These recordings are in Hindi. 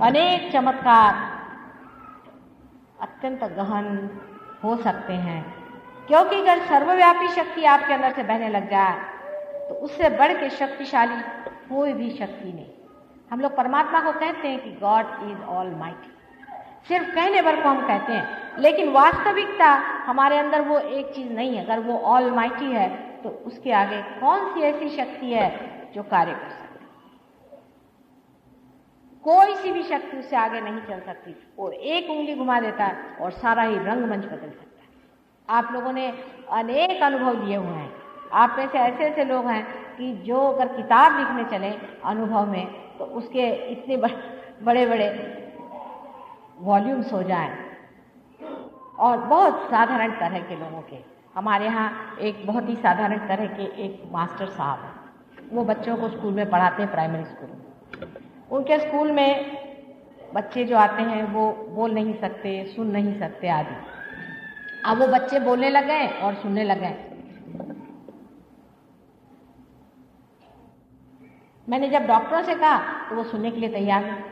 अनेक चमत्कार अत्यंत गहन हो सकते हैं, क्योंकि अगर सर्वव्यापी शक्ति आपके अंदर से बहने लग जाए तो उससे बढ़ के शक्तिशाली कोई भी शक्ति नहीं। हम लोग परमात्मा को कहते हैं कि गॉड इज ऑलमाइटी, सिर्फ कहने भर को हम कहते हैं, लेकिन वास्तविकता हमारे अंदर वो एक चीज नहीं है। अगर वो ऑलमाइटी है तो उसके आगे कौन सी ऐसी शक्ति है जो कार्य कर सकती? कोई सी भी शक्ति उससे आगे नहीं चल सकती। वो एक उंगली घुमा देता है और सारा ही रंगमंच बदल सकता है। आप लोगों ने अनेक अनुभव लिए हुए हैं। आप में से ऐसे ऐसे लोग हैं कि जो अगर किताब लिखने चले अनुभव में तो उसके इतने बड़े बड़े वॉल्यूम्स हो जाएं। और बहुत साधारण तरह के लोगों के, हमारे यहाँ एक बहुत ही साधारण तरह के एक मास्टर साहब हैं। वो बच्चों को स्कूल में पढ़ाते हैं, प्राइमरी स्कूल में। उनके स्कूल में बच्चे जो आते हैं वो बोल नहीं सकते, सुन नहीं सकते आदि। अब वो बच्चे बोलने लगे और सुनने लगे। मैंने जब डॉक्टरों से कहा तो वो सुनने के लिए तैयार नहीं।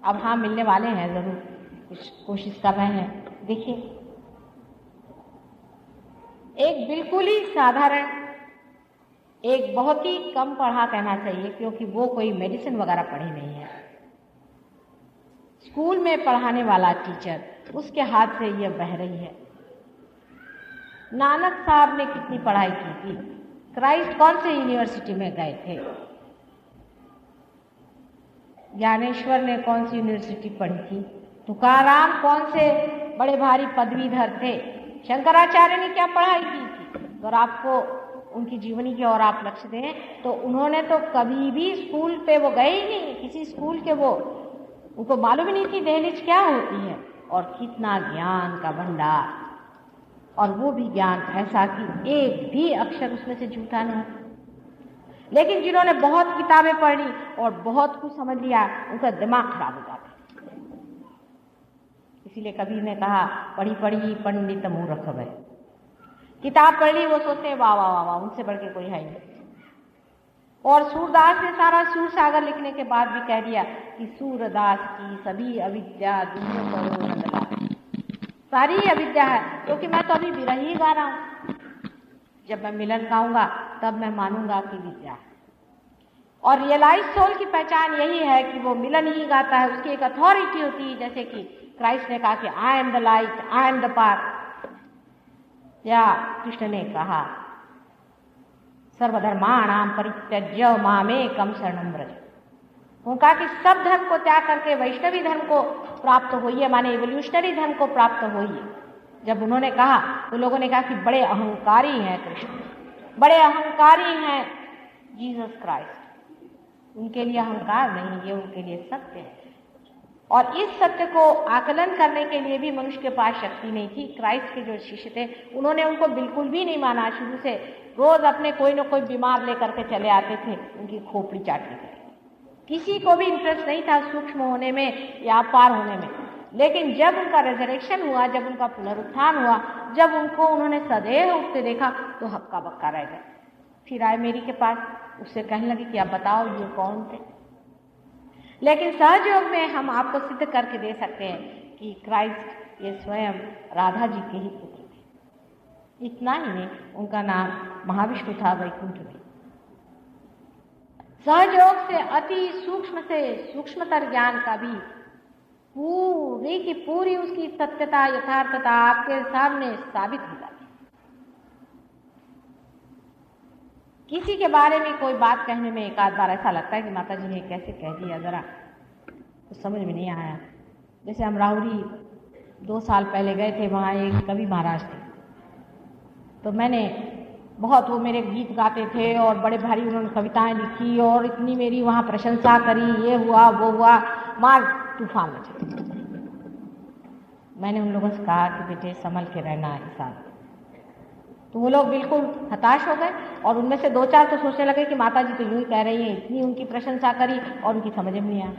अब हाँ, मिलने वाले हैं, जरूर कुछ कोशिश कर रहे हैं। देखिए, एक बिल्कुल ही साधारण, एक बहुत ही कम पढ़ा कहना चाहिए, क्योंकि वो कोई मेडिसिन वगैरह पढ़ी नहीं है, स्कूल में पढ़ाने वाला टीचर, उसके हाथ से ये बह रही है। नानक साहब ने कितनी पढ़ाई की थी? क्राइस्ट कौन से यूनिवर्सिटी में गए थे? ज्ञानेश्वर ने कौन सी यूनिवर्सिटी पढ़ी थी? तुकाराम कौन से बड़े भारी पदवीधर थे? शंकराचार्य ने क्या पढ़ाई की थी? अगर आपको उनकी जीवनी की ओर आप लक्ष्य दें तो उन्होंने तो कभी भी स्कूल पे वो गए ही नहीं, किसी स्कूल के वो, उनको मालूम ही नहीं थी दहलीज क्या होती है। और कितना ज्ञान का भंडार, और वो भी ज्ञान ऐसा कि एक भी अक्षर उसमें से झूठा नहीं। लेकिन जिन्होंने बहुत किताबें पढ़ी और बहुत कुछ समझ लिया, उनका दिमाग खराब हो जाता। इसीलिए कबीर ने कहा, पढ़ी पढ़ी पंडित मूर्ख भय। किताब पढ़ ली, वो सोचते हैं वाह वाह वाह वाह, उनसे बढ़ के कोई है नहीं। और सूरदास ने सारा सूरसागर लिखने के बाद भी कह दिया कि सूरदास की सभी अविद्या दूर करो नंदलाल। सारी अविद्या है, क्योंकि मैं तो अभी विरह ही गा रहा हूं। जब मैं मिलन गाऊंगा तब मैं मानूंगा कि विद्या है। और रियलाइज सोल की पहचान यही है कि वो मिलन ही गाता है, उसकी एक अथॉरिटी होती है। जैसे कि क्राइस्ट ने कहा कि I am the light, I am the path, या कृष्ण ने कहा सर्वधर्माणाम परित्यज्य मामेकम शरणं व्रज। वो कहा कि सब धर्म को त्याग करके वैष्णवी धर्म को प्राप्त होइए, माने इवोल्यूशनरी धर्म को प्राप्त होइए। जब उन्होंने कहा तो लोगों ने कहा कि बड़े अहंकारी हैं कृष्ण, बड़े अहंकारी हैं जीसस क्राइस्ट। उनके लिए अहंकार नहीं, ये उनके लिए सत्य है। और इस सत्य को आकलन करने के लिए भी मनुष्य के पास शक्ति नहीं थी। क्राइस्ट के जो शिष्य थे उन्होंने उनको बिल्कुल भी नहीं माना। शुरू से रोज अपने कोई न कोई बीमार लेकर के चले आते थे, उनकी खोपड़ी चाटने के लिए। किसी को भी इंटरेस्ट नहीं था सूक्ष्म होने में या अपार होने में। लेकिन जब उनका रेजरेक्शन हुआ, जब उनका पुनरुत्थान हुआ, जब उन्होंने सदैव उठते देखा तो हक्का बक्का रह गए। फिर आए मेरी के पास, उससे कहने लगे कि आप बताओ ये कौन थे। लेकिन सहयोग में हम आपको सिद्ध करके दे सकते हैं कि क्राइस्ट ये स्वयं राधा जी के ही पुत्र थे। इतना ही नहीं, उनका नाम महाविष्णु था वैकुंठ में। सहयोग से अति सूक्ष्म से सूक्ष्मतर ज्ञान का भी पूरी की पूरी उसकी सत्यता यथार्थता आपके सामने साबित हो जाती। किसी के बारे में कोई बात कहने में एक आध बार ऐसा लगता है कि माता जी ने कैसे कह दिया, जरा कुछ समझ में नहीं आया। जैसे हम राहुरी 2 साल पहले गए थे, वहाँ एक कवि महाराज थे, तो मैंने बहुत, वो मेरे गीत गाते थे और बड़े भारी उन्होंने कविताएं लिखी और इतनी मेरी वहाँ प्रशंसा करी, ये हुआ वो हुआ, मार तूफान मचे। मैंने उन लोगों से कहा कि बेटे संभल के रहना है साथ। तो वो लोग बिल्कुल हताश हो गए और उनमें से 2-4 तो सोचने लगे कि माता जी तो यूं ही कह रही हैं, इतनी उनकी प्रशंसा करी और उनकी समझ में नहीं आया।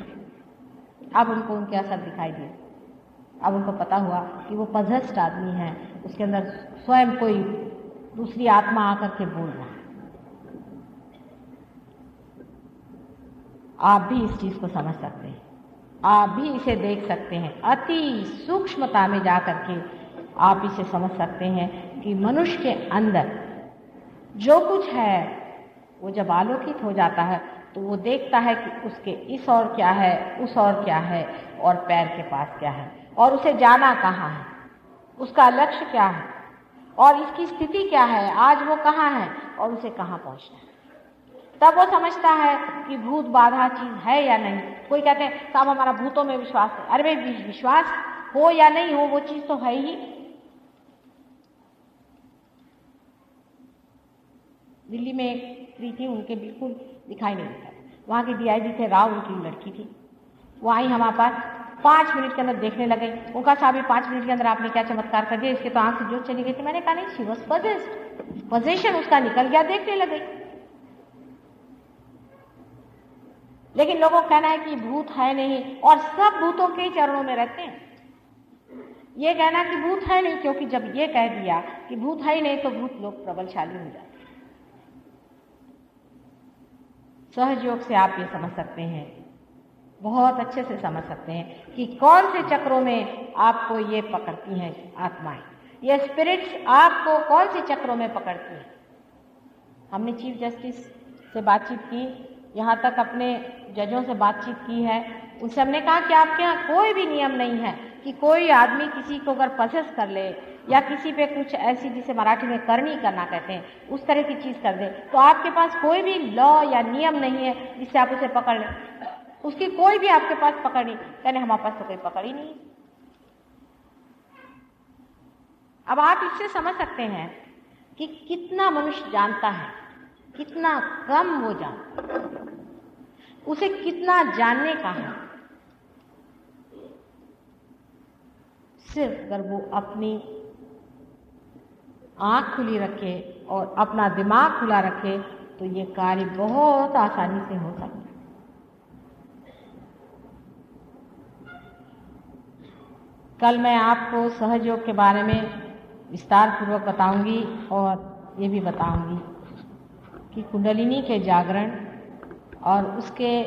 अब उनको उनके असर दिखाई दिए। अब उनको पता हुआ कि वो पॉजेस्ड आदमी है, उसके अंदर स्वयं कोई दूसरी आत्मा आकर के बोल रहा है। आप भी इस चीज को समझ सकते हैं। आप भी इसे देख सकते हैं। अति सूक्ष्मता में जा करके आप इसे समझ सकते हैं कि मनुष्य के अंदर जो कुछ है वो जब आलोकित हो जाता है तो वो देखता है कि उसके इस और क्या है, उस और क्या है, और पैर के पास क्या है, और उसे जाना कहाँ है, उसका लक्ष्य क्या है, और इसकी स्थिति क्या है, आज वो कहाँ है और उसे कहाँ पहुँचना है। तब वो समझता है कि भूत बाधा चीज है या नहीं। कोई कहते हैं साहब हमारा भूतों में विश्वास है। अरे भाई, विश्वास हो या नहीं हो वो चीज तो है ही। दिल्ली में एक स्त्री थी, उनके बिल्कुल दिखाई नहीं देता। वहाँ के DIG थे राव, उनकी लड़की थी। वो आई हमारे पास, 5 मिनट के अंदर देखने लगे। उनका साहब 5 मिनट के अंदर आपने क्या चमत्कार कर दिया, इसके तो आंख से जोत चली गई थी। मैंने कहा नहीं, शी वाज पजेस्ड, पोजेशन उसका निकल गया, देखने लगे। लेकिन लोगों का कहना है कि भूत है नहीं, और सब भूतों के चरणों में रहते हैं। ये कहना कि भूत है नहीं, क्योंकि जब ये कह दिया कि भूत है ही नहीं तो भूत लोग प्रबलशाली हो जाते। सहज योग से आप ये समझ सकते हैं, बहुत अच्छे से समझ सकते हैं कि कौन से चक्रों में आपको ये पकड़ती हैं आत्माएं, ये स्पिरिट्स आपको कौन से चक्रों में पकड़ती हैं। हमने चीफ जस्टिस से बातचीत की, यहाँ तक अपने जजों से बातचीत की है। उनसे हमने कहा कि आपके यहाँ कोई भी नियम नहीं है कि कोई आदमी किसी को अगर पसेस कर ले या किसी पे कुछ ऐसी, जिसे मराठी में करनी करना कहते हैं, उस तरह की चीज़ कर दे, तो आपके पास कोई भी लॉ या नियम नहीं है जिससे आप उसे पकड़ लें। उसकी कोई भी आपके पास पकड़ नहीं। कहने हमारे पास तो कोई पकड़ ही नहीं। अब आप इससे समझ सकते हैं कि कितना मनुष्य जानता है, कितना कम वो जानता है, उसे कितना जानने का है। सिर्फ अगर वो अपनी आंख खुली रखे और अपना दिमाग खुला रखे तो ये कार्य बहुत आसानी से हो सकता है। कल मैं आपको सहयोग के बारे में विस्तार पूर्वक बताऊंगी और ये भी बताऊंगी कि कुंडलिनी के जागरण और उसके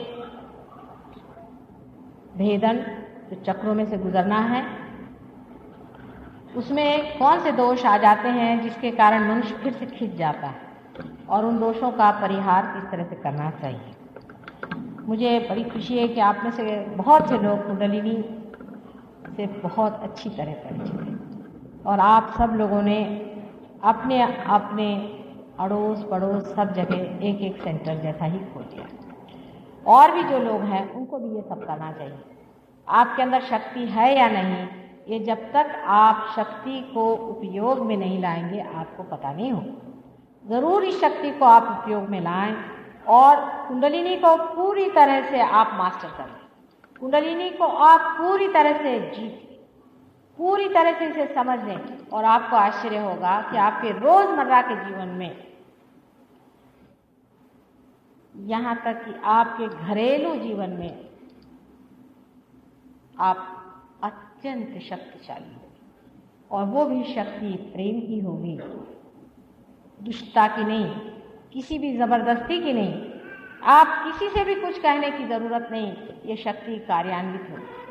भेदन, जो चक्रों में से गुजरना है, उसमें कौन से दोष आ जाते हैं जिसके कारण मनुष्य फिर से खिंच जाता है, और उन दोषों का परिहार किस तरह से करना चाहिए। मुझे बड़ी खुशी है कि आप में से बहुत से लोग कुंडलिनी से बहुत अच्छी तरह परिचित हैं, और आप सब लोगों ने अपने अपने अड़ोस पड़ोस सब जगह एक एक सेंटर जैसा ही खोल दिया। और भी जो लोग हैं उनको भी ये सब करना चाहिए। आपके अंदर शक्ति है या नहीं, ये जब तक आप शक्ति को उपयोग में नहीं लाएंगे आपको पता नहीं होगा। ज़रूर इस शक्ति को आप उपयोग में लाएं और कुंडलिनी को पूरी तरह से आप मास्टर करें। कुंडलिनी को आप पूरी तरह से जीत, पूरी तरह से इसे समझ लें, और आपको आश्चर्य होगा कि आपके रोजमर्रा के जीवन में, यहाँ तक कि आपके घरेलू जीवन में, आप अत्यंत शक्तिशाली होगी, और वो भी शक्ति प्रेम की होगी, दुष्टता की नहीं, किसी भी जबरदस्ती की नहीं। आप किसी से भी कुछ कहने की जरूरत नहीं, ये शक्ति कार्यान्वित होगी।